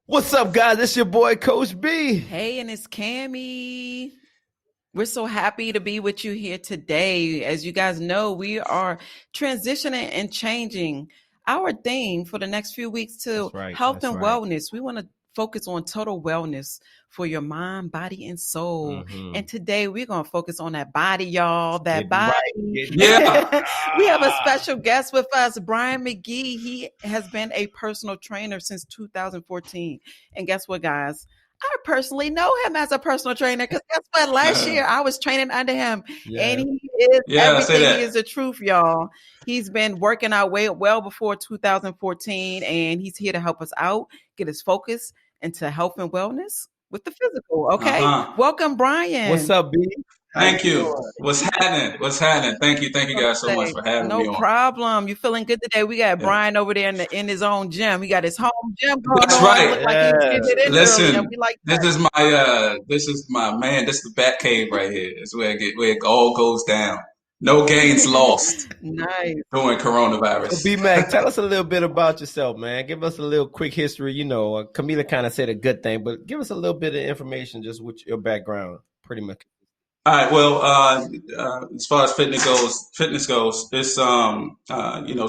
What's up, guys? It's your boy, Coach B. Hey, and it's Cammie. We're so happy to be with you here today. As you guys know, we are transitioning and changing our theme for the next few weeks to That's right. health That's and right. wellness. We want to focus on total wellness for your mind, body, and soul. Mm-hmm. And today we're going to focus on that body, y'all. That Getting right. body. Getting right. Yeah. We have a special guest with us, Brian Magee. He has been a personal trainer since 2014. And guess what, guys? I personally know him as a personal trainer because guess what? Last year I was training under him, and Yeah. he is Yeah, say everything. He that. is the truth, y'all. He's been working out way well before 2014, and he's here to help us out, get us focused into health and wellness with the physical. Okay, Uh-huh. welcome, What's Brian. up, B? How you Thank you. doing? What's happening? What's happening? Thank you. Thank you guys so much Okay, for having no me on. problem. You feeling good today? We got Yeah. Brian over there in his own gym. He got his home gym going That's on. right. Look like he was Yeah. getting it in early, and Listen, we like this that. is my man, this is the bat cave right here. It's where it all goes down. No gains lost Nice. during So, coronavirus. B Mac, tell us a little bit about yourself, man. Give us a little quick history. Camila kind of said a good thing, but give us a little bit of information just with your background, pretty much. All right. Well, as far as fitness goes, it's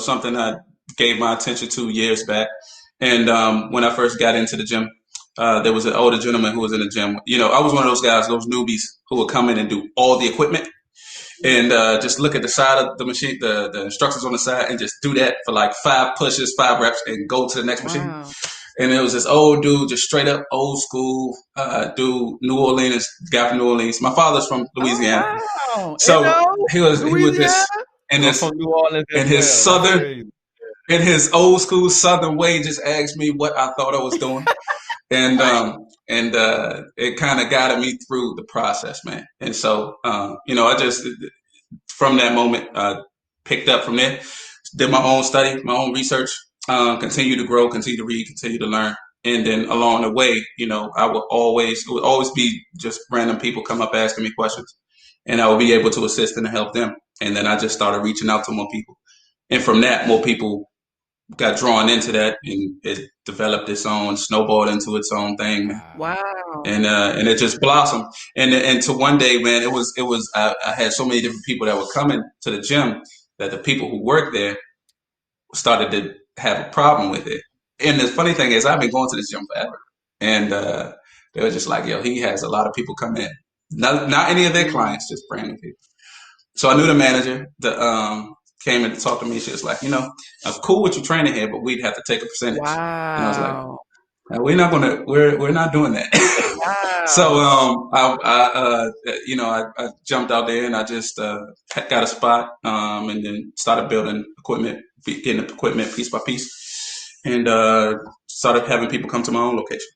something I gave my attention to years back. And when I first got into the gym, there was an older gentleman who was in the gym. I was one of those guys, those newbies who would come in and do all the equipment and just look at the side of the machine, the instructions on the side, and just do that for like 5 pushes, 5 reps, and go to the next machine. Wow. And it was this old dude, just straight up old school dude, New Orleans, guy from New Orleans. My father's from Oh Louisiana, wow. so he was Louisiana. just in I'm this from New Orleans as in his well. That's southern crazy. in his old school southern way, just asked me what I thought I was doing, and it kind of guided me through the process, man. And so I just from that moment picked up from there, did my own study, my own research, continue to grow, continue to read, continue to learn. And then along the way, it would always be just random people come up asking me questions, and I would be able to assist and help them. And then I just started reaching out to more people. And from that, more people got drawn into that, and it developed its own, snowballed into its own thing, man. Wow. Wow. And it just blossomed. And to one day, man, it was I had so many different people that were coming to the gym that the people who worked there started to have a problem with it. And the funny thing is, I've been going to this gym forever, and they were just like, "Yo, he has a lot of people come in, not any of their Mm. clients, just brand new people." So I knew the manager that came in to talk to me. She was like, "I'm cool with you training here, but we'd have to take a percentage." And I was like, Wow. we're not doing that." So Wow. I jumped out there and I just got a spot, and then started building equipment, getting the equipment piece by piece, and started having people come to my own location,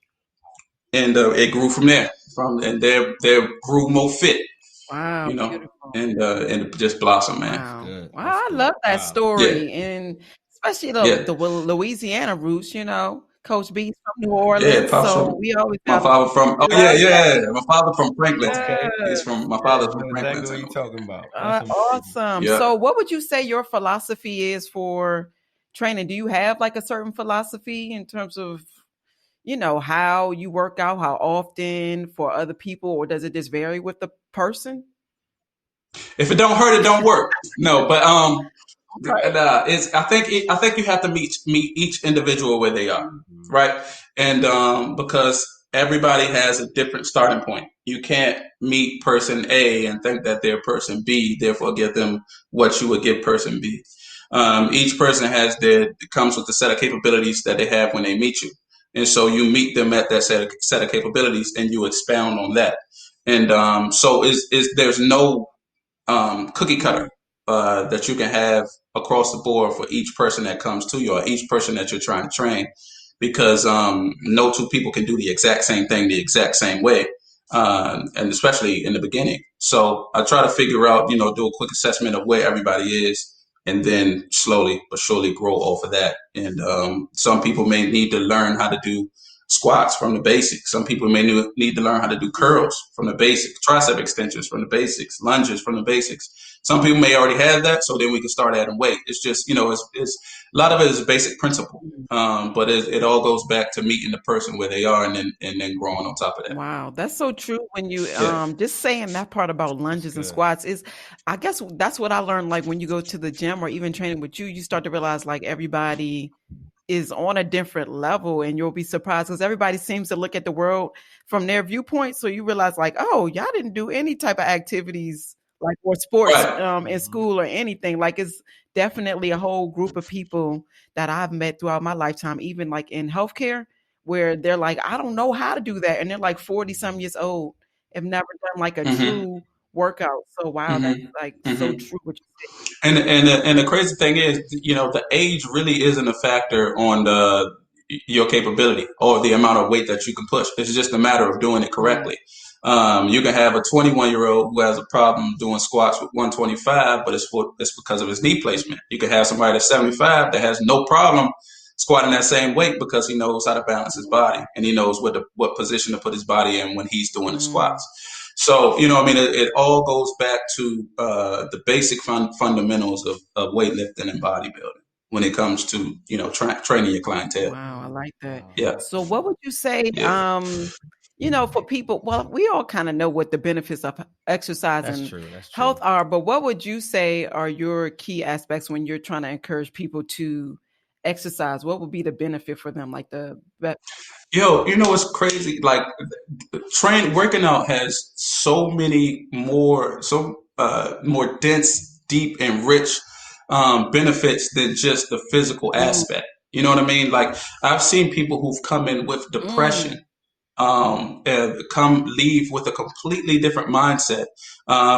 and it grew from there. And there grew more fit, Wow. you know, Beautiful. and it just blossomed, man. That's Wow. good. Wow. That's I good. love that Wow. Yeah, story. And especially yeah, the Louisiana roots, Coach B's from New yeah. Orleans. Pops So from we always my have father from. Oh yeah, love that. yeah. My father from Franklin. Okay. He's Yes. from my Yeah, father's I from know Franklin, exactly what you're Tennessee. talking about. That's amazing. Awesome. Yeah. So what would you say your philosophy is for training? Do you have like a certain philosophy in terms of how you work out, how often for other people, or does it just vary with the person? If it don't hurt, it don't work. No, but Okay. it's I think you have to meet each individual where they are, Mhm. right? And because everybody has a different starting point. You can't meet person A and think that they're person B, therefore give them what you would give person B. Each person comes with a set of capabilities that they have when they meet you, and so you meet them at that set of capabilities, and you expound on that. And so is there's no cookie Mm, cutter that you can have across the board for each person that comes to you or each person that you're trying to train, because no two people can do the exact same thing the exact same way, and especially in the beginning. So I try to figure out, do a quick assessment of where everybody is, and then slowly but surely grow off of that. And some people may need to learn how to do squats from the basics. Some people may need to learn how to do curls from the basics, tricep extensions from the basics, lunges from the basics. Some people may already have that, so then we can start adding weight. It's just, it's a lot of it is a basic principle, but it all goes back to meeting the person where they are, and then growing on top of that. Wow, that's so true. When you Yeah. just saying that part about lunges and good. squats is, I guess that's what I learned. Like when you go to the gym or even training with you, you start to realize like everybody is on a different level, and you'll be surprised because everybody seems to look at the world from their viewpoint. So you realize like, oh, y'all didn't do any type of activities like or sports Right. in school or anything. Like it's definitely a whole group of people that I've met throughout my lifetime, even like in healthcare, where they're like, I don't know how to do that. And they're like 40 some years old, have never done like a Mm-hmm. true workout. So wow, that's Mm-hmm. like so Mm-hmm. true what you said. And the crazy thing is, the age really isn't a factor on your capability or the amount of weight that you can push. It's just a matter of doing it correctly. You can have a 21-year-old who has a problem doing squats with 125, but it's because of his knee placement. You can have somebody that's 75 that has no problem squatting that same weight because he knows how to balance his body, and he knows what position to put his body in when he's doing the squats. So, it all goes back to the basic fundamentals of weightlifting and bodybuilding when it comes to, training your clientele. Wow, I like that. Yeah. So what would you say, Yeah. for people, well, we all kind of know what the benefits of exercise That's and true. That's true. health are, but what would you say are your key aspects when you're trying to encourage people to exercise? What would be the benefit for them? Like Yo, it's crazy. Like working out has so many more dense, deep, and rich benefits than just the physical aspect. You know what I mean? Like I've seen people who've come in with depression leave with a completely different mindset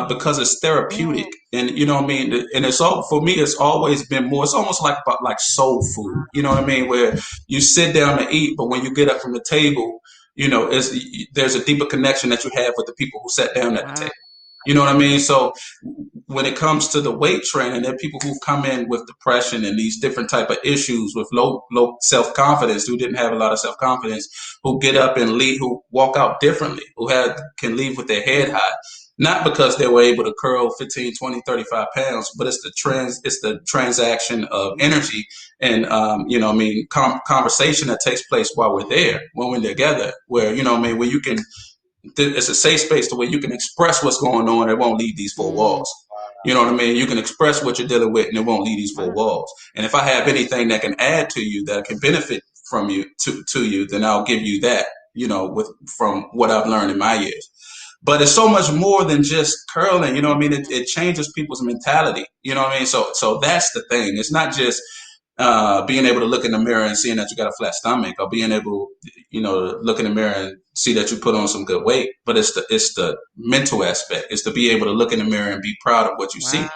because it's therapeutic, and you know what I mean. And it's all for me. It's always been more. It's almost like about like soul food. You know what I mean? Where you sit down to eat, but when you get up from the table, there's a deeper connection that you have with the people who sat down at the table. You know what I mean? So when it comes to the weight training, there are people who've come in with depression and these different type of issues with low self-confidence, who didn't have a lot of self-confidence, who get up and lead, who walk out differently, who can leave with their head high. Not because they were able to curl 15, 20, 35 pounds, but it's the transaction of energy and, conversation that takes place while we're there, when we're together, where, where you can, it's a safe space to where you can express what's going on. It won't leave these four walls. You know what I mean? You can express what you're dealing with, and it won't leave these four walls. And if I have anything that can add to you, that can benefit from you to you, then I'll give you that. From what I've learned in my years. But it's so much more than just curling. You know what I mean? It changes people's mentality. You know what I mean? So that's the thing. It's not just being able to look in the mirror and seeing that you got a flat stomach, or being able, to look in the mirror and see that you put on some good weight. But it's the mental aspect. It's to be able to look in the mirror and be proud of what you see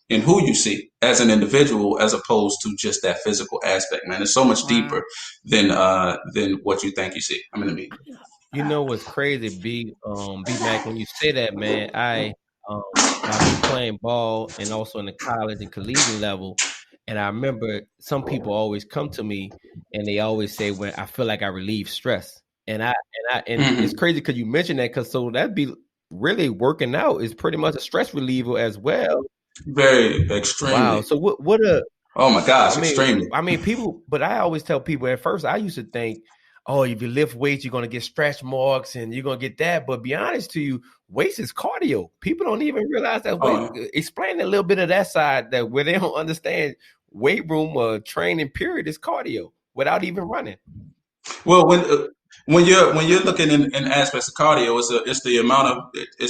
and who you see as an individual, as opposed to just that physical aspect, man. It's so much deeper than what you think you see. I'm in the media. You know what's crazy, B Mac, when you say that, man, I was playing ball and also in the college and collegiate level. And I remember some people always come to me and they always say, when I feel like I relieve stress. And it's crazy because you mentioned that, because so that'd be really working out is pretty much a stress reliever as well. Very extremely. Wow. So what oh my gosh, extremely. I mean, people, but I always tell people at first, I used to think, oh, if you lift weights, you're going to get stretch marks and you're going to get that. But be honest to you, weights is cardio. People don't even realize that. Explain a little bit of that side, that where they don't understand weight room or training period is cardio without even running. Well, when you're looking in aspects of cardio, it's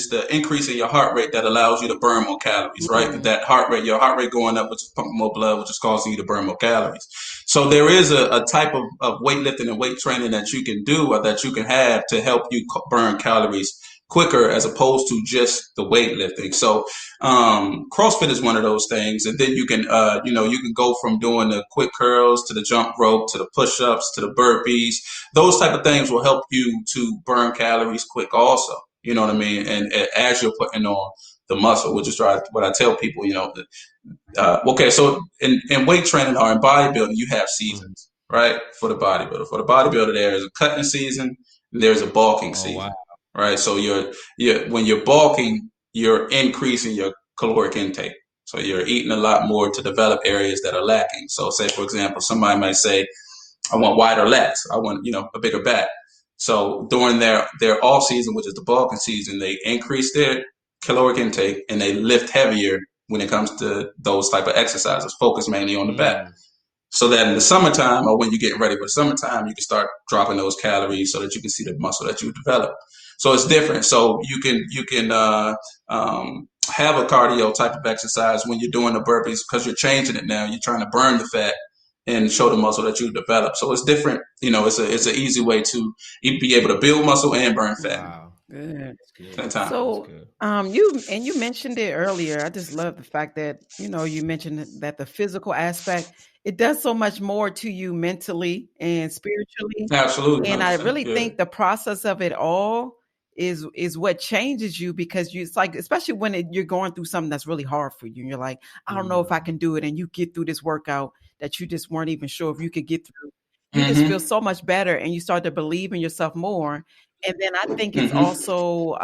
the increase in your heart rate that allows you to burn more calories, right? That your heart rate going up, which is pumping more blood, which is causing you to burn more calories. So there is a type of weightlifting and weight training that you can do, or that you can have, to help you burn calories quicker, as opposed to just the weightlifting. So CrossFit is one of those things, and then you can you can go from doing the quick curls to the jump rope to the push-ups to the burpees. Those type of things will help you to burn calories quick also. You know what I mean? And as you're putting on the muscle, which is what I tell people. Okay, so in weight training or in bodybuilding, you have seasons. right? For the bodybuilder. For the bodybuilder, there is a cutting season and there's a bulking Oh wow. season, right? So when you're bulking, you're increasing your caloric intake. So you're eating a lot more to develop areas that are lacking. So say, for example, somebody might say, I want wider lats. I want, a bigger back. So during their off season, which is the bulking season, they increase their caloric intake and they lift heavier when it comes to those type of exercises, focus mainly on the back. So that in the summertime, or when you're getting ready for the summertime, you can start dropping those calories so that you can see the muscle that you develop. So it's different. So you can have a cardio type of exercise when you're doing the burpees because you're changing it now. You're trying to burn the fat and show the muscle that you develop. So it's different. It's an easy way to be able to build muscle and burn fat. Wow. Good. That's good. So, you mentioned it earlier. I just love the fact that, you mentioned that the physical aspect, it does so much more to you mentally and spiritually. Absolutely. And I 100%. really Yeah. think the process of it all is what changes you, because it's like, especially when you're going through something that's really hard for you and you're like, I don't know if I can do it. And you get through this workout that you just weren't even sure if you could get through. You just feel so much better and you start to believe in yourself more. And then I think it's also,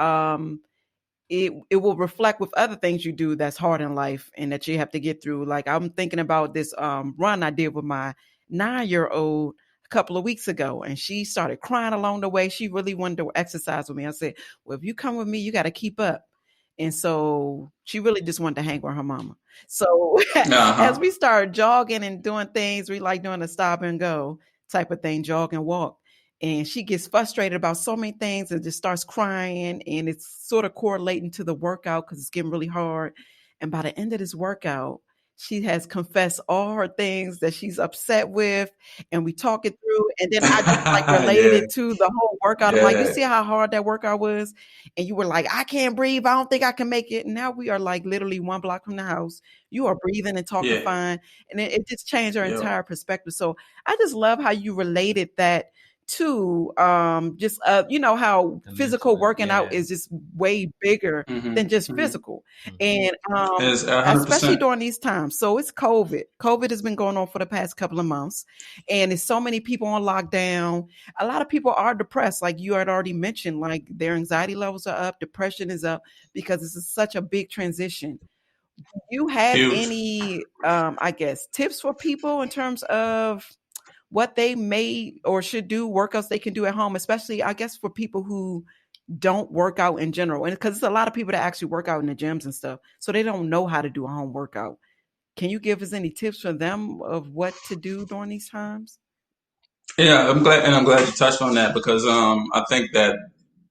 it will reflect with other things you do that's hard in life and that you have to get through. Like I'm thinking about this run I did with my 9-year-old a couple of weeks ago, and she started crying along the way. She really wanted to exercise with me. I said, well, if you come with me, you got to keep up. And so she really just wanted to hang with her mama. So as we started jogging and doing things, we like doing a stop and go type of thing, jog and walk. And she gets frustrated about so many things and just starts crying. And it's sort of correlating to the workout because it's getting really hard. And by the end of this workout, she has confessed all her things that she's upset with. And we talk it through. And then I just like related it to the whole workout. I'm like, you see how hard that workout was? And you were like, I can't breathe. I don't think I can make it. And now we are like literally 1 block from the house. You are breathing and talking fine. And it just changed her entire perspective. So I just love how you related that to just how physical working out is just way bigger than just physical. And especially during these times. So it's COVID has been going on for the past couple of months, and there's so many people on lockdown. A lot of people are depressed, like you had already mentioned, like their anxiety levels are up, depression is up, because this is such a big transition. Do you have any tips for people in terms of what they may or should do, workouts they can do at home, especially, I guess, for people who don't work out in general? And because there's a lot of people that actually work out in the gyms and stuff, so they don't know how to do a home workout. Can you give us any tips for them of what to do during these times? Yeah, I'm glad you touched on that because I think that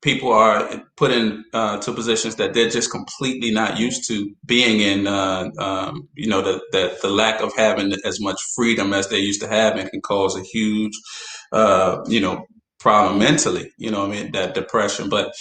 people are put in to positions that they're just completely not used to being in. The lack of having as much freedom as they used to have, and can cause a huge, problem mentally. That depression. But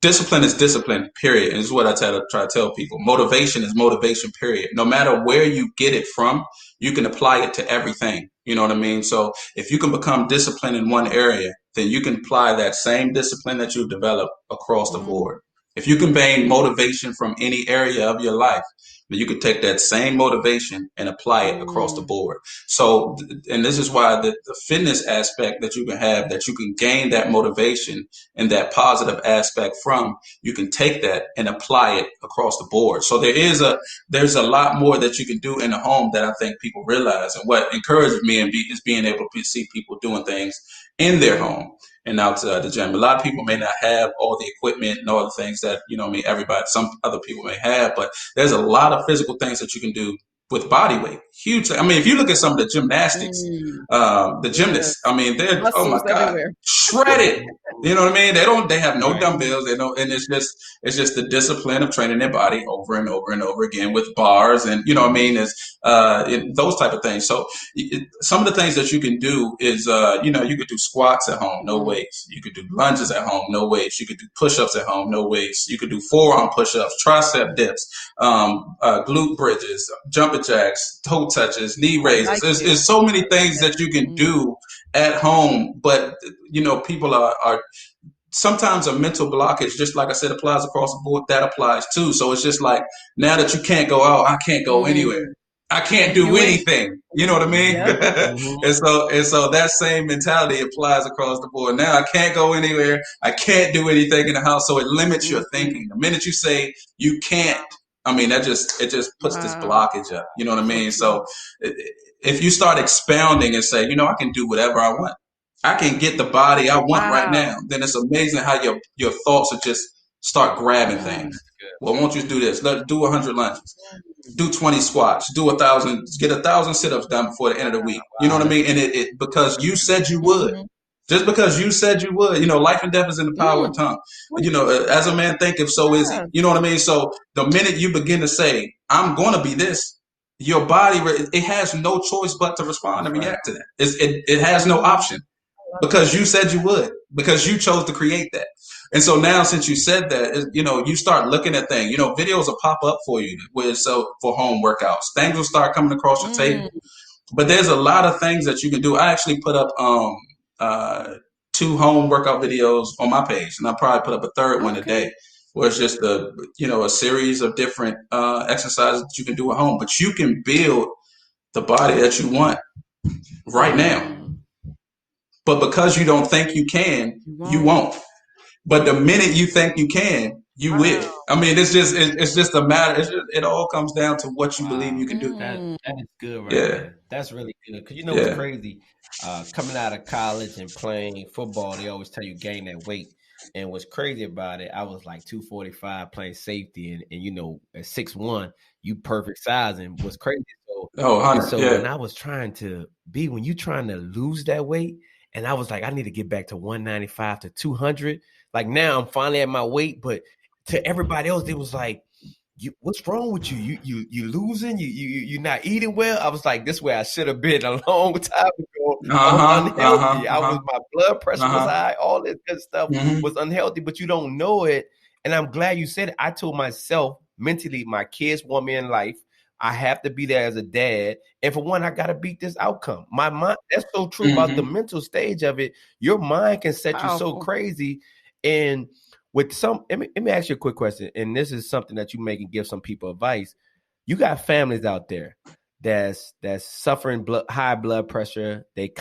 discipline is discipline. Period. And this is what I try to tell people. Motivation is motivation. Period. No matter where you get it from, you can apply it to everything. You know what I mean? So if you can become disciplined in one area, then you can apply that same discipline that you've developed across the board. If you can gain motivation from any area of your life, then you can take that same motivation and apply it across the board. So, and this is why the fitness aspect that you can have, that you can gain that motivation and that positive aspect from, you can take that and apply it across the board. So there's a lot more that you can do in the home that I think people realize. And what encourages me is being able to see people doing things in their home and outside the gym. A lot of people may not have all the equipment and all the things that, some other people may have, but there's a lot of physical things that you can do with body weight. Huge. I mean, if you look at some of the gymnastics, the gymnasts, I mean, they're, oh my God, everywhere. Shredded. You know what I mean? They have no dumbbells, and it's just the discipline of training their body over and over and over again with bars and, what I mean, is those type of things. So some of the things that you can do is, you could do squats at home, no weights. You could do lunges at home, no weights. You could do push-ups at home, no weights. You could do forearm push-ups, tricep dips, glute bridges, jumping jacks, toe touches, knee raises. There's so many things that you can do at home, but people are sometimes a mental blockage, just like I said, applies across the board. That applies too. So it's just like, now that you can't go out, I can't go anywhere. I can't do You ain't. anything. You know what I mean? Yep. Mm-hmm. And so that same mentality applies across the board. Now I can't go anywhere. I can't do anything in the house. So it limits your thinking. The minute you say you can't, I mean, it just puts this Wow. blockage up. You know what I So mean? true. So if you start expounding and say, I can do whatever I want. I can get the body I want right Wow. now. Then it's amazing how your thoughts will just start grabbing Mm. things. Well, won't you do this? Do 100 lunges. Do 20 squats, do 1,000, get 1,000 sit-ups done before the end of the week. You know Wow, what I that's mean? And it because you said you would. Mhm. Just because you said you would, life and death is in the power of Mm. the tongue. What you said. As a man thinketh, so is he. Yes. You know what I mean? So the minute you begin to say, I'm going to be this, your body, it has no choice but to respond and right. react to that. It has no option because you said you would, because you chose to create that. And so now, since you said that, you start looking at things. Videos will pop up for you for home workouts. Things will start coming across your table. Mm. But there's a lot of things that you can do. I actually put up 2 home workout videos on my page, and I'll probably put up a third one Okay. today, where it's just a series of different exercises that you can do at home. But you can build the body that you want right now. Mm. But because you don't think you can, you won't. But the minute you think you can, you will. Wow. I mean, it's just a matter. It all comes down to what you believe Wow. you can do. That Mm. that is good right Yeah, there. That's really good. Because you know what's yeah. crazy? Coming out of college and playing football, they always tell you gain that weight. And what's crazy about it, I was like 245 playing safety, and at 6'1", you perfect size. And what's crazy? So Oh, and 100. so Yeah. when I was when you trying to lose that weight, and I was like, I need to get back to 195 to 200. Like now I'm finally at my weight, but to everybody else, it was like, what's wrong with you? You losing? You're not eating well? I was like, this way I should have been a long time ago. I was unhealthy. My blood pressure was high. All this good stuff Mhm. was unhealthy, but you don't know it. And I'm glad you said it. I told myself mentally, my kids want me in life. I have to be there as a dad. And for one, I got to beat this outcome. My mind, that's so true about the Mhm. mental stage of it. Your mind can set you so Powerful. crazy. And with let me ask you a quick question. And this is something that you may can give some people advice. You got families out there that's suffering high blood pressure. They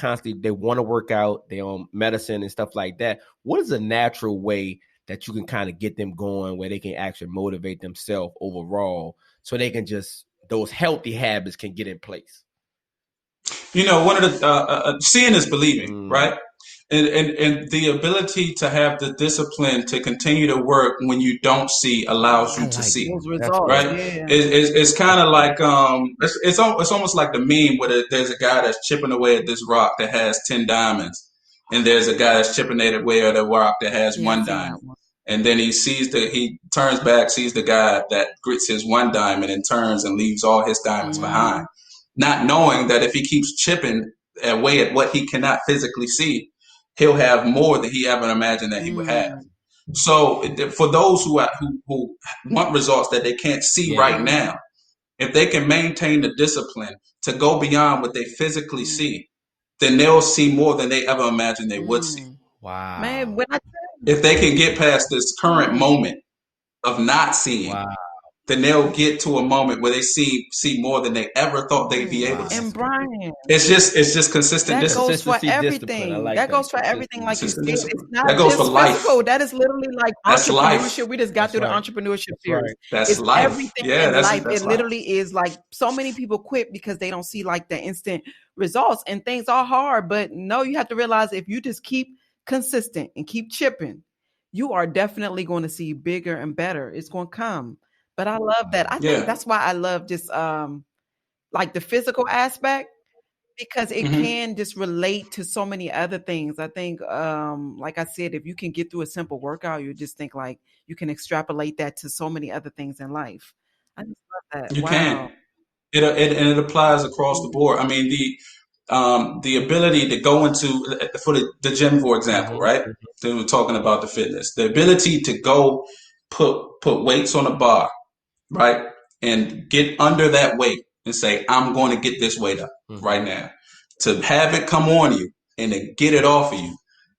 want to work out. They on medicine and stuff like that. What is a natural way that you can kind of get them going where they can actually motivate themselves overall so they can those healthy habits can get in place? One of the seeing is believing, Mm. right? And the ability to have the discipline to continue to work when you don't see allows you to see, Those That's results. right? Yeah. It's kind of like it's almost like the meme where there's a guy that's chipping away at this rock that has 10 diamonds, and there's a guy that's chipping away at a rock that has Yeah, one I've seen that diamond. one. And then he turns back, sees the guy that grits his one diamond and turns and leaves all his diamonds behind, not knowing that if he keeps chipping away at what he cannot physically see, he'll have more than he ever imagined that he would have. So for those who want results that they can't see right now, if they can maintain the discipline to go beyond what they physically see, then they'll see more than they ever imagined they would see. Wow. Man, when I If they can get past this current moment of not seeing, Wow. then they'll get to a moment where they see more than they ever thought they'd be able to see. and Brian, It's just consistent that discipline. goes for Consistency, discipline. I everything. like That goes for Consistency. everything, like you said. Consistent discipline. It's not That goes for just life. physical. That is literally like That's life. entrepreneurship. We just got That's through right. the entrepreneurship That's series. right. That's It's life. everything Yeah, in that's life. that's It life. literally is like so many people quit because they don't see like the instant results, and things are hard. But no, you have to realize if you just keep consistent and keep chipping, you are definitely going to see bigger and better. It's going to come. But I love that. I think Yeah. that's why I love just like the physical aspect, because it Mhm. can just relate to so many other things. I think like I said, if you can get through a simple workout, you just think like you can extrapolate that to so many other things in life. I just love that. You Wow. can. It applies across the board. I mean, the ability to go into for the gym, for example, right? They were talking about the fitness, the ability to go put weights on a bar, right, and get under that weight and say, I'm going to get this weight up right now. To have it come on you and to get it off of you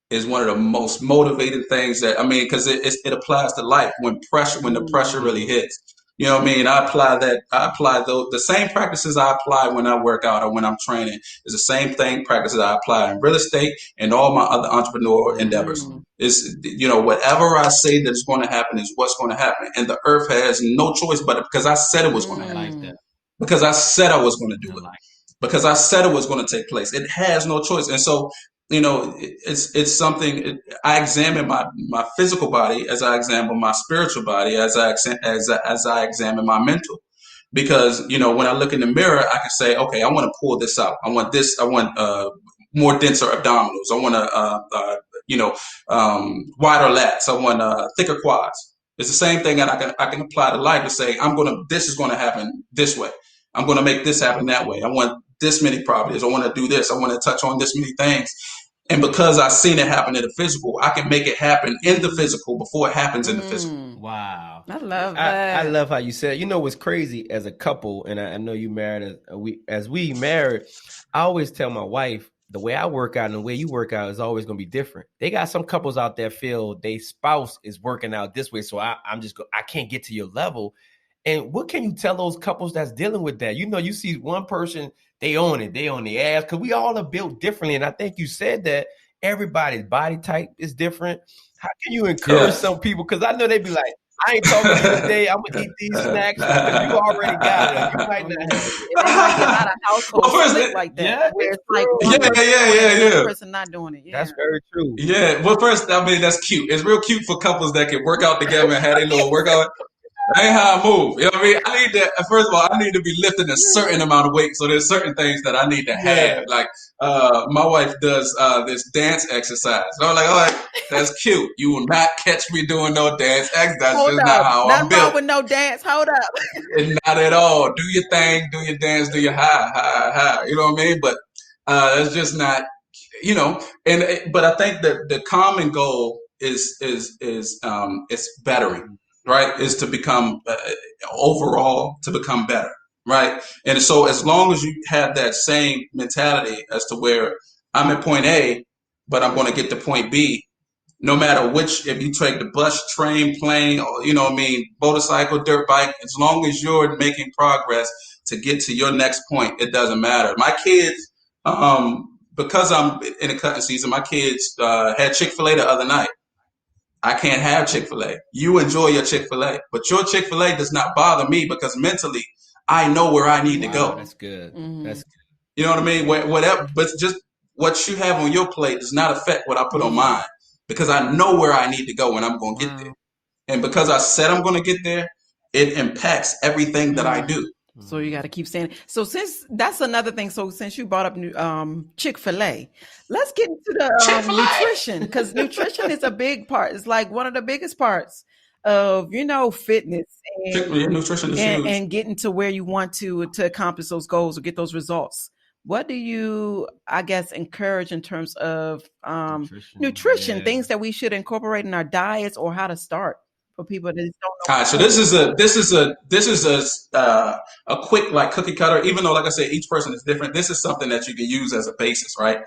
is one of the most motivating things that, I mean, because it applies to life when the pressure really hits. You know what I mean? I apply that. I apply the same practices I apply when I work out or when I'm training is the same thing practices I apply in real estate and all my other entrepreneurial endeavors. It's, whatever I say that's going to happen is what's going to happen, and the earth has no choice but because I said it was going to I happen. like that. Because I said I was going to do I it. like Because I said it was going to take place. It has no choice. And so, it's something. I examine my physical body as I examine my spiritual body, as I examine my mental. Because when I look in the mirror, I can say, okay, I want to pull this out. I want this. I want more denser abdominals. I want wider lats. I want thicker quads. It's the same thing that I can apply to life to say this is going to happen this way. I'm going to make this happen that way. I want this many properties. I want to do this. I want to touch on this many things. And because I've seen it happen in the physical, I can make it happen in the physical before it happens in the physical. Wow. I love that. I love how you said, what's crazy as a couple, and I know you married, as we married, I always tell my wife, the way I work out and the way you work out is always going to be different. They got some couples out there feel their spouse is working out this way. So I can't get to your level. And what can you tell those couples that's dealing with that? You see one person, they own the ass, because we all are built differently. And I think you said that everybody's body type is different. How can you encourage some people? Because I know they'd be like, I ain't talking to you today. I'm going to eat these snacks because you already got it. You might not have it. There might be a lot of households split like that. Yeah, where it's like yeah. person not doing it. Yeah. That's very true. Yeah. Well, first, that's cute. It's real cute for couples that can work out together and have a little workout. That ain't how I move. You know what I mean? I need to, first of all, I need to be lifting a certain amount of weight. So there's certain things that I need to have. Like, my wife does this dance exercise. So I'm like, all right, that's cute. You will not catch me doing no dance exercise. That's just not how I'm built. Nothing wrong with no dance. Hold up. Not at all. Do your thing, do your dance, do your high. You know what I mean? But that's just not, but I think that the common goal is bettering. Right, is to become overall to become better, right? And so as long as you have that same mentality as to where I'm at point A, but I'm going to get to point B, no matter if you take the bus, train, plane, or motorcycle, dirt bike, as long as you're making progress to get to your next point, it doesn't matter. My kids, because I'm in the cutting season, my kids had Chick-fil-A the other night. I can't have Chick-fil-A. You enjoy your Chick-fil-A, but your Chick-fil-A does not bother me because mentally I know where I need to go. That's good. Mm-hmm. That's good. You know what I mean? Whatever, but just what you have on your plate does not affect what I put on mine because I know where I need to go and I'm going to get there. And because I said I'm going to get there, it impacts everything that I do. So you got to keep saying it. So since that's another thing, so since you brought up Chick-fil-A, let's get into the nutrition, because nutrition is a big part. It's like one of the biggest parts of fitness nutrition is huge. And getting to where you want to accomplish those goals or get those results. What do you, I guess, encourage in terms of nutrition, things that we should incorporate in our diets, or how to start? For people that don't know. All right, so this is a quick like cookie cutter. Even though, like I said, each person is different. This is something that you can use as a basis, right?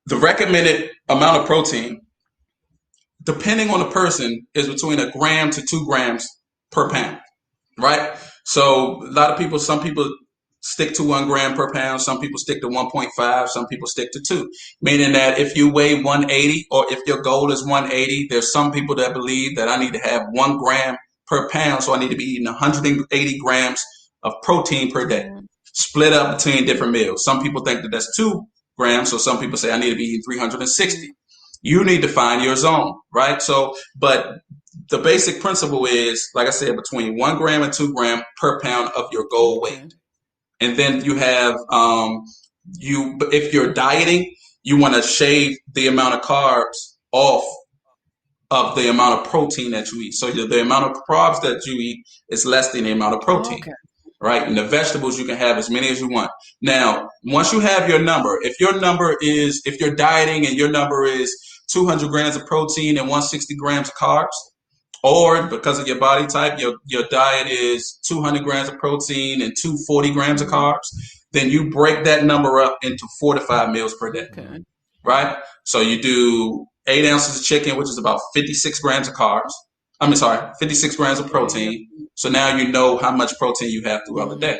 The recommended amount of protein, depending on the person, is between 1 gram to 2 grams per pound, right? So some people stick to 1 gram per pound. Some people stick to 1.5. Some people stick to 2. Meaning that if you weigh 180 or if your goal is 180, there's some people that believe that I need to have 1 gram per pound. So I need to be eating 180 grams of protein per day, split up between different meals. Some people think that that's 2 grams. So some people say I need to be eating 360. You need to find your zone, right? So, but the basic principle is, like I said, between 1 gram and 2 gram per pound of your goal weight. And then you have, if you're dieting, you want to shave the amount of carbs off of the amount of protein that you eat. So the amount of carbs that you eat is less than the amount of protein, right? And the vegetables, you can have as many as you want. Now, once you have your number, if you're dieting and your number is 200 grams of protein and 160 grams of carbs, or because of your body type, your diet is 200 grams of protein and 240 grams of carbs, then you break that number up into 4 to 5 meals per day, right? So you do 8 ounces of chicken, which is about 56 grams of carbs, I mean, sorry, 56 grams of Okay. protein. So now you know how much protein you have throughout the Mhm. day.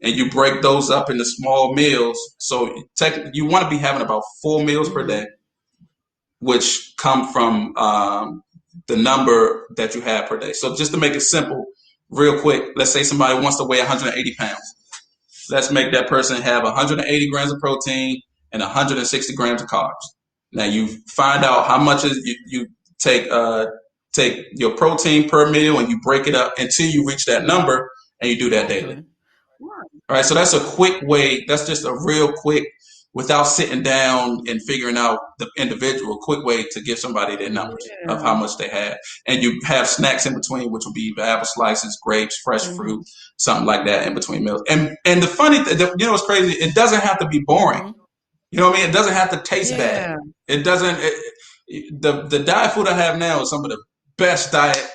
And you break those up into small meals. So you want to be having about 4 meals per day, Mhm. which come from the number that you have per day. So just to make it simple, real quick, let's say somebody wants to weigh 180 pounds. Let's make that person have 180 grams of protein and 160 grams of carbs. Now you find out how much is you take take your protein per meal and you break it up until you reach that number and you do that daily. Okay. Right. All right, so that's a quick way. That's just a real quick, without sitting down and figuring out the individual, quick way to give somebody their numbers of Yeah. how much they have. And you have snacks in between, which will be apple slices, grapes, fresh Mhm. fruit, something like that in between meals. And the funny thing, you know, what's crazy? It doesn't have to be boring. Mhm. You know what I mean? It doesn't have to taste bad. Yeah. It doesn't. The diet food I have now is some of the best diet,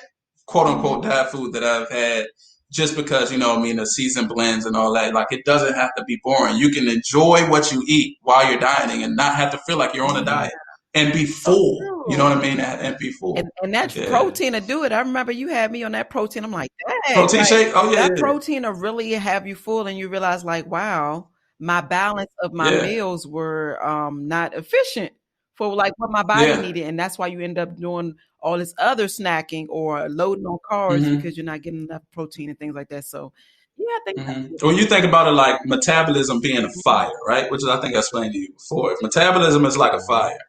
quote unquote, Mhm. diet food that I've had. Just because, you know, I mean, the season blends and all that, like it doesn't have to be boring. You can enjoy what you eat while you're dieting and not have to feel like you're on a Yeah. diet and be So full. You know true. what I mean? And be full. And that Yeah. protein to do it. I remember you had me on that protein. I'm like, dang, Protein like shake. Oh yeah, that protein will really have you full, and you realize, like, wow, my balance of my yeah, meals were not efficient for like what my body yeah. needed, and that's why you end up doing all this other snacking or loading on carbs Hmm. because you're not getting enough protein and things like that. So, yeah, I think that's When you think about it, like metabolism being a Mhm. fire, right? Which is, I think I explained to you before. If metabolism is like a Mhm. fire,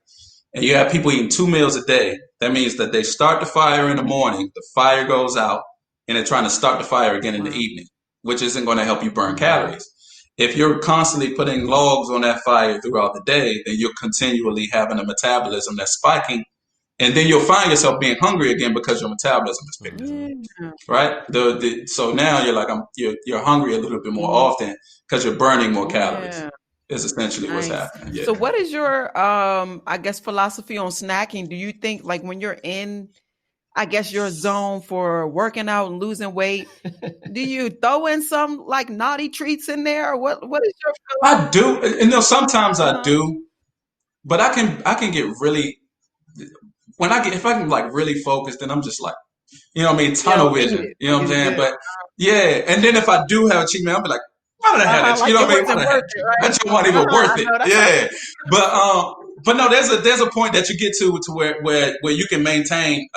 and you have people eating 2 meals a day, that means that they start the fire in the morning, the fire goes out, and they're trying to start the fire again in the Wow. evening, which isn't going to help you burn Mhm. calories. If you're constantly putting logs on that fire throughout the day, then you're continually having a metabolism that's spiking, and then you'll find yourself being hungry again because your metabolism is picked up, Mhm. Yeah. right? So now you're like you're hungry a little bit more Mhm. often because you're burning more calories. Yeah. Is essentially what's Nice. happening. So Yeah. what is your I guess philosophy on snacking? Do you think like when you're in I guess your zone for working out and losing weight, do you throw in some like naughty treats in there? Or what is your I do, and you know, sometimes I uh-huh. do, but I can get really when I get if I can like really focus, then I'm just like, you know what I mean, You tunnel don't eat vision. it. You know Like what I'm it's saying? good. But yeah, and then if I do have a cheat meal, I'll be like, why did I have Uh-huh. that? You Like know it what I mean? Why wasn't did I have worth that? it, right? That shit wasn't even Uh-huh. worth I it. know that's right. Yeah, but no, there's a point that you get to where you can maintain.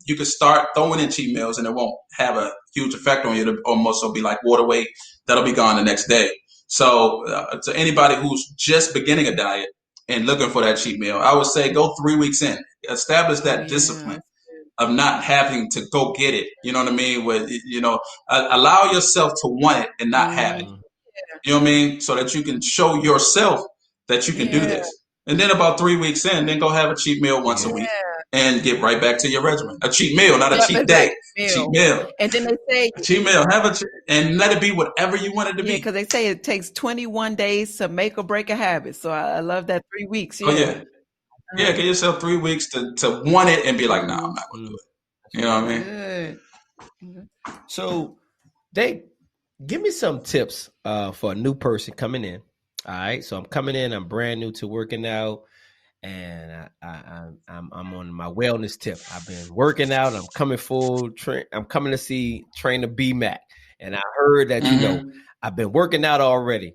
You can start throwing in cheat meals, and it won't have a huge effect on you. It'll almost will be like water weight that'll be gone the next day. So to anybody who's just beginning a diet and looking for that cheat meal, I would say go 3 weeks in, establish Oh that yeah. discipline of not having to go get it. You know what I mean? Where you know, allow yourself to want it and not have it. Mm-hmm. Mhm. You know what I mean? So that you can show yourself that you can do Yeah. this. And then about 3 weeks in, then go have a cheat meal once a Yeah. week Yeah. and get right back to your regimen. A cheat meal, not a Yep, cheat day. exactly. Cheat Meal. meal. And then they say A cheat meal. And let it be whatever you want it to yeah, be. because they say it takes 21 days to make or break a habit. So I love that 3 weeks. Oh Yeah. yeah. Yeah, give yourself 3 weeks to want it and be like, nah, I'm Mm-hmm. not gonna do Mm. That's it. You know good. what I mean? Good. Mhm. So they give me some tips for a new person coming in. All right. So I'm coming in, I'm brand new to working out, and I'm on my wellness tip. I've been working out, I'm coming full I'm coming to see trainer B Mac. And I heard that, Mm-hmm. I've been working out already.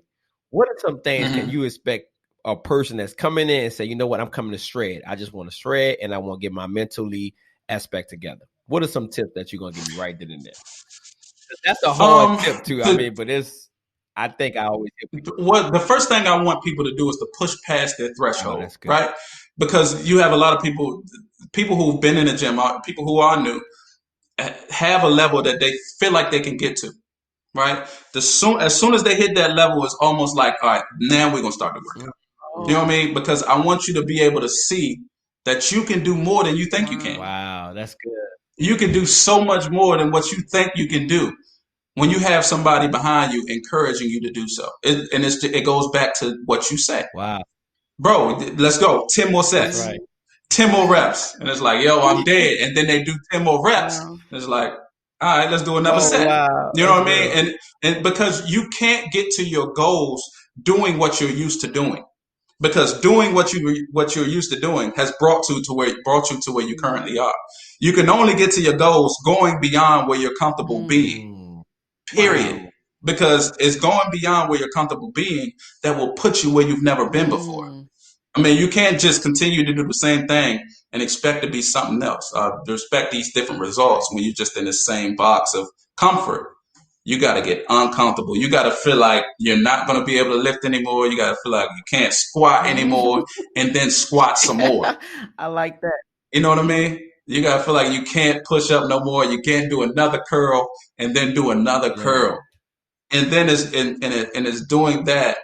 What are some things can Mm-hmm. you expect a person that's coming in and say, you know what, I'm coming to shred. I just want to shred and I want to get my mentally aspect together. What are some tips that you're gonna give me right then and there? That's a hard Um, tip too. I the mean, but I think I always hear people. what the first thing I want people to do is to push past their Oh, threshold, that's good. right? Because you have a lot of people who've been in the gym, people who are new, have a level that they feel like they can get to, right? As soon as they hit that level, it's almost like, all right, now we're gonna start the Mm. workout. You know Oh, what I mean? Because I want you to be able to see that you can do more than you think you can. wow. Wow, that's good. You can do so much more than what you think you can do when you have somebody behind you encouraging you to do so. It goes back to what you say, Wow, bro. Let's go, 10 more that's sets, right. Mhm. 10 more Yeah. reps, and it's like, yo, I'm dead. And then they do 10 more reps, Wow. and it's like, all right, let's do another Oh set. wow, You know that's what I mean? real. And because you can't get to your goals doing what you're used to doing. because doing what you're used to doing has brought you to where you currently are. You can only get to your goals going beyond where you're comfortable being. Period. Wow. Because it's going beyond where you're comfortable being that will put you where you've never been before. I mean, you can't just continue to do the same thing and expect to be something else. Expect these different results when you're just in the same box of comfort. You got to get uncomfortable. You got to feel like you're not going to be able to lift anymore. You got to feel like you can't squat anymore, and then squat some more. I like that. You know what I mean? You got to feel like you can't push up no more. You can't do another curl and then do another curl. And then it's doing that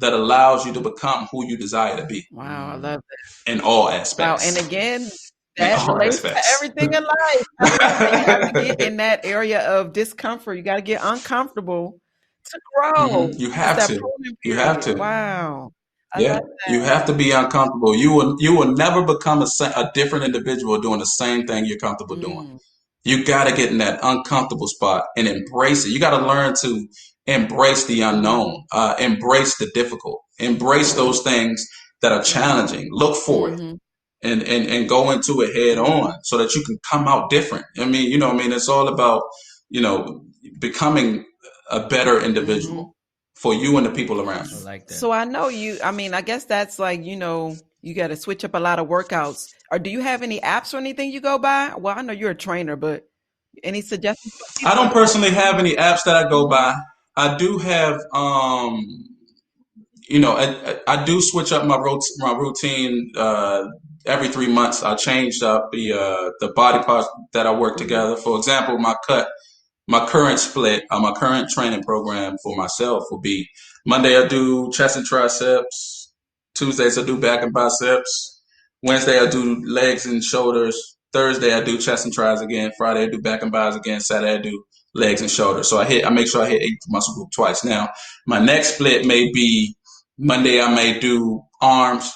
allows you to become who you desire to be. Wow, I love that. In all aspects. Wow, and again, that relates to everything in life. You have to get in that area of discomfort. You got to get uncomfortable to grow. You have to. You have to. Wow. Yeah, you have to be uncomfortable. You will never become a different individual doing the same thing you're comfortable doing. You got to get in that uncomfortable spot and embrace it. You got to learn to embrace the unknown, embrace the difficult, embrace those things that are challenging. Look for it and go into it head on so that you can come out different. I mean, it's all about, becoming a better individual for you and the people around you. I like that. So I know I guess that's like, you got to switch up a lot of workouts. Or do you have any apps or anything you go by? Well, I know you're a trainer, but any suggestions? I don't personally have any apps that I go by. I do have, I do switch up my routine every 3 months. I changed up the body parts that I work together. For example, my current split, my current training program for myself will be Monday I do chest and triceps, Tuesdays I do back and biceps, Wednesday I do legs and shoulders, Thursday I do chest and tris again, Friday I do back and biceps again, Saturday I do legs and shoulders. So I make sure I hit each muscle group twice. Now, my next split may be Monday I may do arms,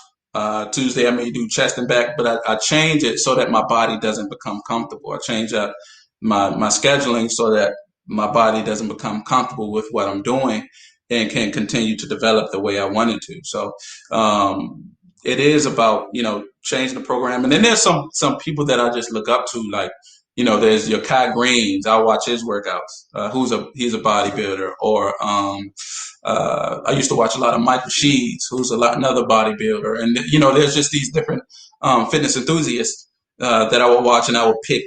Tuesday I may do chest and back, but I change it so that my body doesn't become comfortable. I change up my scheduling so that my body doesn't become comfortable with what I'm doing and can continue to develop the way I wanted to. So it is about, changing the program. And then there's some people that I just look up to, like, there's your Kai Greens. I watch his workouts. He's a bodybuilder. Or I used to watch a lot of Michael Sheeds, who's another bodybuilder. And, there's just these different fitness enthusiasts that I would watch, and I would pick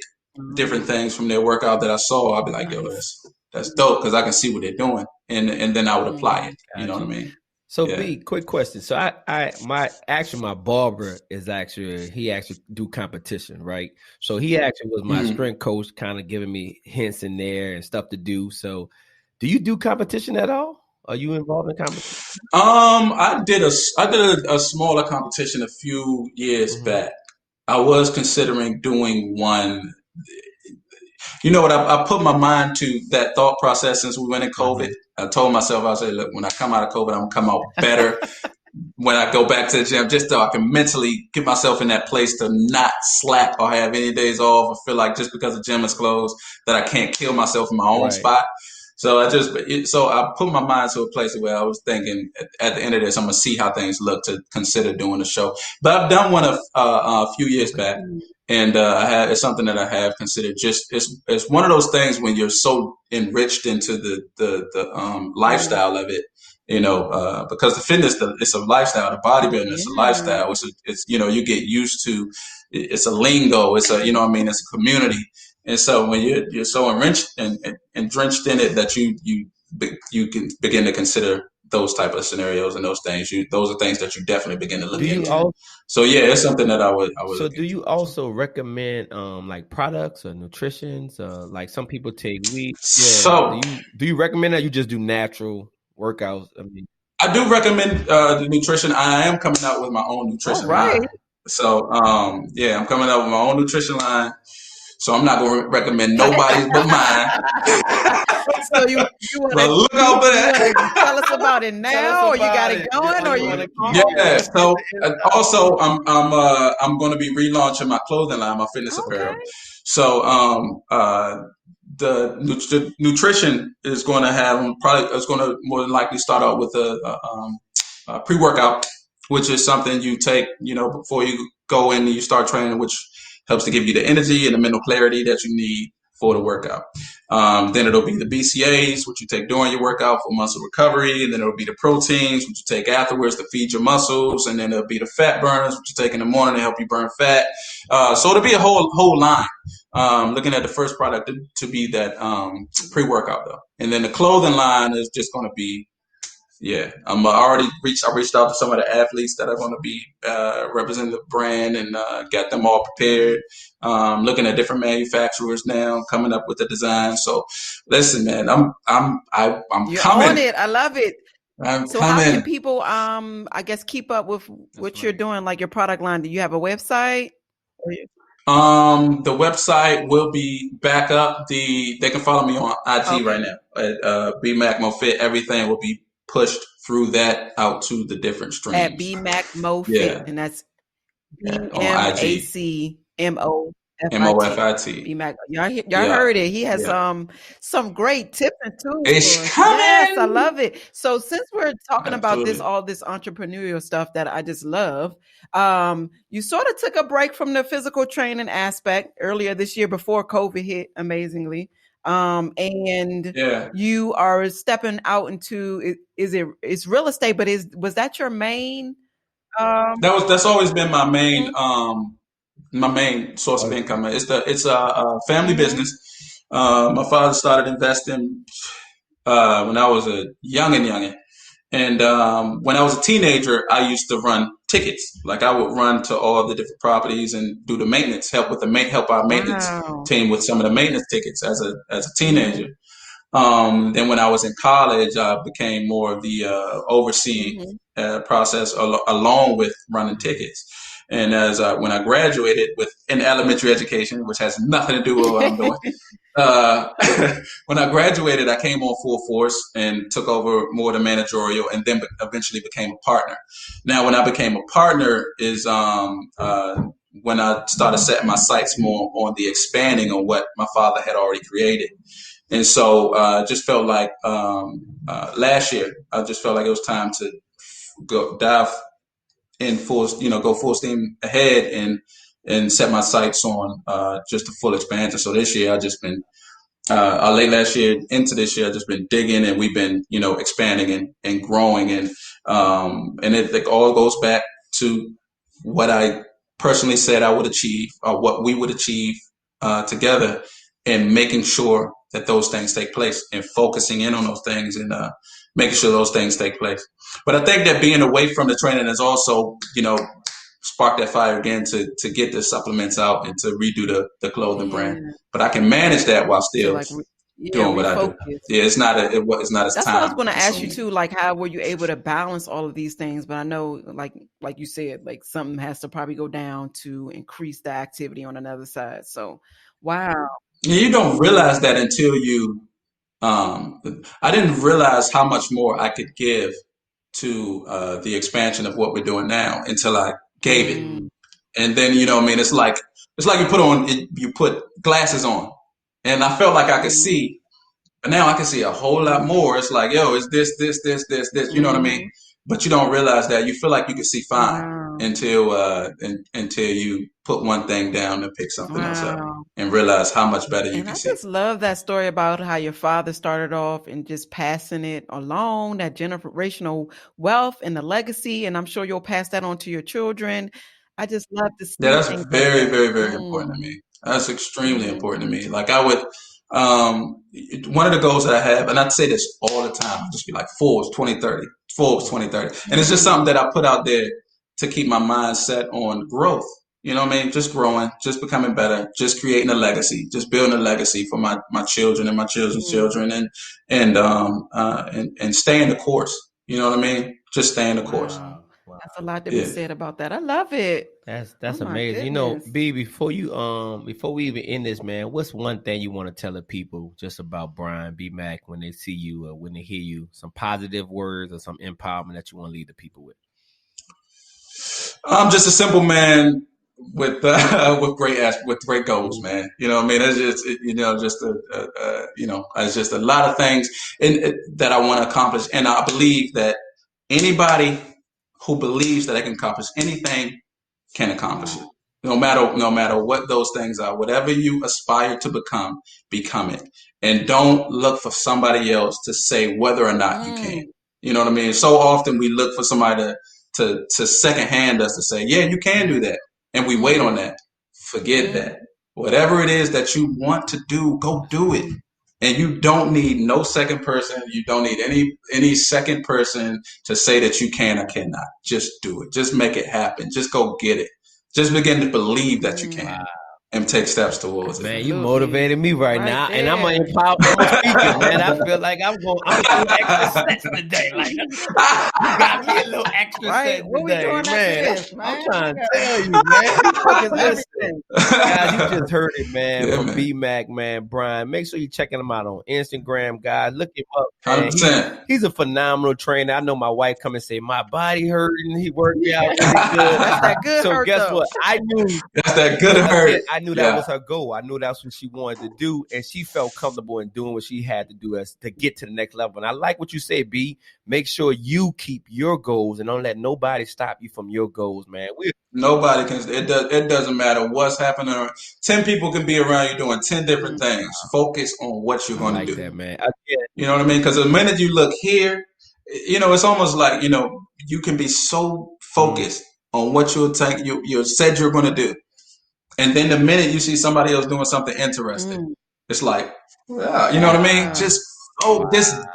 different things from their workout that I saw. I'd be like, yo, that's dope, because I can see what they're doing, and then I would apply it. You know what I mean? So B, quick question. So my barber he actually do competition, right? So he actually was my strength coach, kind of giving me hints in there and stuff to do. So do you do competition at all? Are you involved in competition? I did a smaller competition a few years back. I was considering doing one. You know what? I put my mind to that thought process since we went in COVID. I told myself, I said, look, when I come out of COVID, I'm going to come out better when I go back to the gym, just so I can mentally get myself in that place to not slack or have any days off or feel like just because the gym is closed that I can't kill myself in my own spot. So I put my mind to a place where I was thinking at the end of this, I'm going to see how things look to consider doing the show. But I've done one a few years back. And it's something that I have considered. Just it's one of those things when you're so enriched into the lifestyle of it, because the fitness, it's a lifestyle. The bodybuilding is a lifestyle. It's you get used to. It's a lingo. It's a it's a community. And so when you're so enriched and drenched in it that you can begin to consider those type of scenarios and those things. Those are things that you definitely begin to look into. So it's something that I would. So do you also recommend like products or nutritions? Like some people take weed. Yeah. So do you recommend that you just do natural workouts? I mean, I do recommend the nutrition. I am coming out with my own nutrition line. So I'm coming out with my own nutrition line. So I'm not going to recommend nobody's but mine. So you want to look out for that. Tell us about it now, or you got it going, or you want to? Yeah. So also, I'm going to be relaunching my clothing line, my fitness apparel. So the nutrition is going to have it's going to more than likely start out with a pre-workout which is something you take, before you go in and you start training, which helps to give you the energy and the mental clarity that you need for the workout. Then it'll be the BCAAs, which you take during your workout for muscle recovery. And then it'll be the proteins, which you take afterwards to feed your muscles. And then it'll be the fat burners, which you take in the morning to help you burn fat. So it'll be a whole line. Looking at the first product to be that pre-workout though. And then the clothing line is just going to be, I reached out to some of the athletes that are going to be representing the brand and got them all prepared. Looking at different manufacturers now, coming up with the design. So, listen, man, I'm You're coming. on it. I love it. So how can people, I guess, keep up with what you're doing, like your product line? Do you have a website? The website will be back up. They can follow me on IG right now at BMacMoFit. Everything will be pushed through that out to the different streams. At BMacMoFit, and that's BMacMoFit. BMac. Y'all heard it. He has some great tips and tools. It's coming. Yes, I love it. So since we're talking about all this entrepreneurial stuff that I just love, you sort of took a break from the physical training aspect earlier this year before COVID hit, amazingly. And you are stepping out into it's real estate, but was that your main? That's always been my main my main source of income. It's a family business. My father started investing when I was a youngin'. And when I was a teenager, I used to run tickets. Like I would run to all the different properties and do the maintenance, help our maintenance team with some of the maintenance tickets as a teenager. Then when I was in college, I became more of the overseeing process along with running tickets. And when I graduated in elementary education, which has nothing to do with what I'm doing. When I graduated, I came on full force and took over more of the managerial, and then eventually became a partner. Now, when I became a partner is when I started setting my sights more on the expanding on what my father had already created. And so just felt like last year, I just felt like it was time to go full steam ahead and set my sights on just a full expansion. So this year, I just been late last year into this year, I've just been digging, and we've been expanding and growing, and it all goes back to what I personally said I would achieve, or what we would achieve together, and making sure that those things take place, and focusing in on those things, and making sure those things take place. But I think that being away from the training has also, sparked that fire again to get the supplements out and to redo the clothing brand. But I can manage that while still doing what I do. Yeah, it's not as That's time. what I was going to ask you too. Like, how were you able to balance all of these things? But I know, like you said, like something has to probably go down to increase the activity on another side. So, wow. You don't realize that until you. I didn't realize how much more I could give to the expansion of what we're doing now until I gave it. And then it's like you put glasses on, and I felt like I could see, but now I can see a whole lot more. It's like, yo, it's this, you know what I mean? But you don't realize that. You feel like you can see fine until you put one thing down and pick something else up and realize how much better you can see. I just love that story about how your father started off and just passing it along, that generational wealth and the legacy. And I'm sure you'll pass that on to your children. I just love to see. Yeah, that's very, very, very important to me. That's extremely important to me. Like I would, one of the goals that I have, and I'd say this all the time, I'd just be like, Forbes 2030. And it's just something that I put out there to keep my mind set on growth. You know what I mean? Just growing, just becoming better, just creating a legacy, just building a legacy for my children and my children's children, and staying the course. You know what I mean? Just staying the course. Wow. That's a lot to be said about that. I love it. That's amazing. Goodness. B, before we even end this, man, what's one thing you want to tell the people just about Brian B. Mac when they see you or when they hear you? Some positive words or some empowerment that you want to leave the people with? I'm just a simple man with great goals, man. You know what I mean? It's just it's just a lot of things that I want to accomplish, and I believe that anybody who believes that they can accomplish anything can accomplish it. No matter what those things are, whatever you aspire to become it. And don't look for somebody else to say whether or not you can. You know what I mean? So often we look for somebody to second hand us to say, yeah, you can do that. And we wait on that. Forget that. Whatever it is that you want to do, go do it. And you don't need no second person. You don't need any second person to say that you can or cannot. Just do it. Just make it happen. Just go get it. Just begin to believe that you can and take steps towards it. Man, you motivated me right now, and I'm an empowerment speaker, man. I feel like I'm do extra sets today. Like you got me a little extra set today, man. I'm trying to tell you, man. Listen, guys, you just heard it, man, from B-Mac, man. Brian, make sure you're checking him out on Instagram, guys. Look him up, man. 100%. He's a phenomenal trainer. I know my wife come and say my body hurting. He worked me out really good. That's that good so hurt, guess though. what? I knew that's that good hurt. I knew that was her goal. I knew that's what she wanted to do, and she felt comfortable in doing what she had to do as to get to the next level. And I like what you say, B. Make sure you keep your goals and don't let nobody stop you from your goals, man. Nobody can. It doesn't matter what's happening. 10 people can be around you doing 10 different things. Focus on what you're going to do. That, man. You know what I mean? Because the minute you look here, it's almost like you can be so focused on what you said you're going to do. And then the minute you see somebody else doing something interesting, it's like, yeah, you know what I mean? Just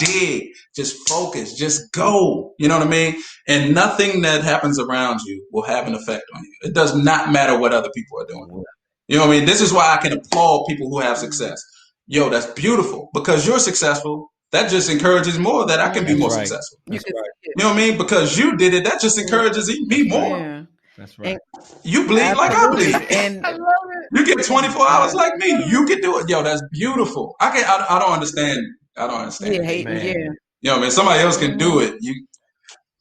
dig, just focus, just go. You know what I mean? And nothing that happens around you will have an effect on you. It does not matter what other people are doing. You know what I mean? This is why I can applaud people who have success. Yo, that's beautiful because you're successful. That just encourages more that I can be more successful. That's right. You know what I mean? Because you did it, that just encourages me more. Yeah. That's right. You bleed like I bleed. And I love it. You get 24 hours like me. You can do it. Yo, that's beautiful. I don't understand. I don't understand. Yeah, hating, yeah. You know what I mean? Somebody else can do it.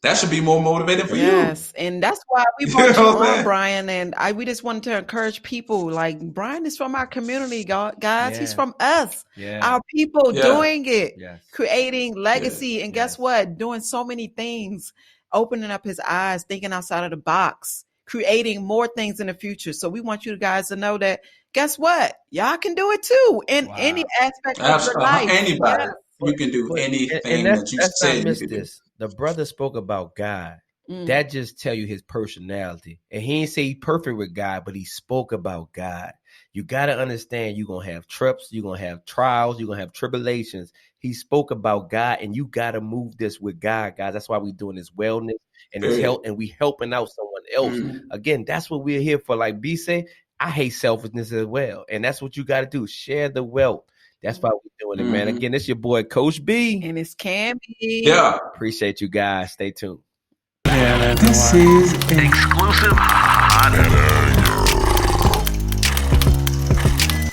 That should be more motivating for you. Yes, and that's why we brought you on, Brian. And we just wanted to encourage people. Like, Brian is from our community, guys. Yeah. He's from us. Yeah. Our people doing it, creating legacy. And guess what? Doing so many things, opening up his eyes, thinking outside of the box, creating more things in the future. So we want you guys to know that, guess what? Y'all can do it too in any aspect of your life. Anybody. You can do anything that you said you could do. The brother spoke about God. That just tell you his personality. And he didn't say he's perfect with God, but he spoke about God. You got to understand you're going to have trips, you're going to have trials, you're going to have tribulations. He spoke about God, and you got to move this with God, guys. That's why we're doing this wellness and this health, and we helping out someone else. Again, that's what we're here for. Like B said, I hate selfishness as well. And that's what you got to do. Share the wealth. That's why we're doing it, man. Again, it's your boy, Coach B. And it's Cammy. Yeah. Appreciate you guys. Stay tuned. This is exclusive hot